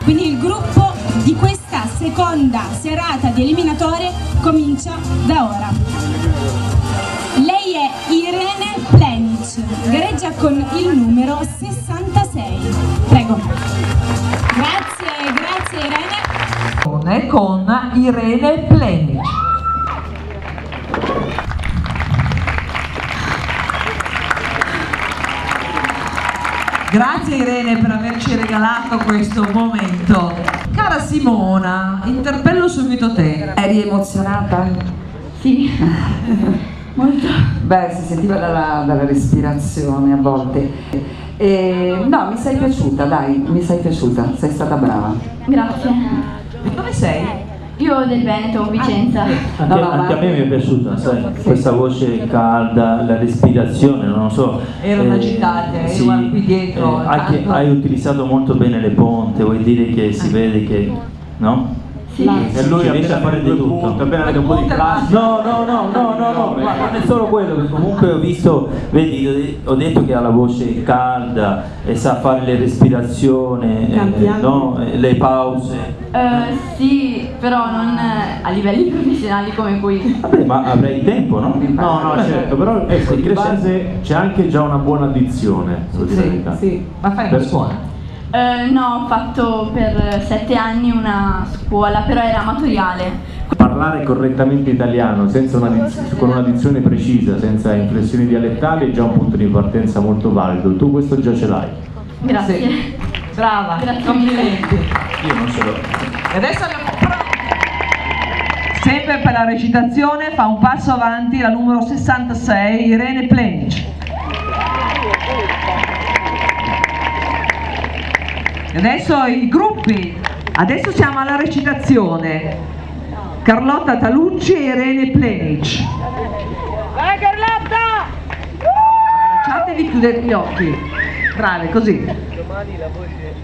Quindi il gruppo di questa seconda serata di eliminatorie comincia da ora. Lei è Irene Plenic, gareggia con il numero 66. Prego. Grazie Irene. Con Irene Plenic. Grazie Irene per averci regalato questo momento. Cara Simona, interpello subito te. Eri emozionata? Sì, molto. Beh, si sentiva dalla respirazione a volte. No, mi sei piaciuta, dai, mi sei piaciuta, sei stata brava. Grazie. Dove sei? Io del Veneto, Vicenza. Anche a me mi è piaciuta, sai, questa voce calda, la respirazione, non lo so. Erano agitate, sì, qui dietro. anche hai utilizzato molto bene le ponte, vuoi dire che si vede che, no? Sì. E lui riesce a fare di tutto. Appena avete un po' di classe. No, ma non è solo quello, perché comunque ho visto, vedi, ho detto che ha la voce calda e sa fare le respirazioni, no? Le pause. Sì, però non a livelli professionali come qui. Vabbè, ma avrai tempo, no? No, certo, però ecco, di base c'è anche già una buona addizione. Sì, ma fai una scuola? No, ho fatto per 7 anni una scuola, però era amatoriale. Parlare correttamente italiano con una dizione precisa, senza inflessioni dialettali, è già un punto di partenza molto valido. Tu questo già ce l'hai. Grazie. Sì. Brava, Grazie complimenti. Io non ce l'ho. E adesso sempre per la recitazione fa un passo avanti la numero 66, Irene Plenic. E adesso i gruppi, adesso siamo alla recitazione. Carlotta Talucci e Irene Plenic. Vai Carlotta! Lasciatevi chiudere gli occhi. Brave, così. Domani la voce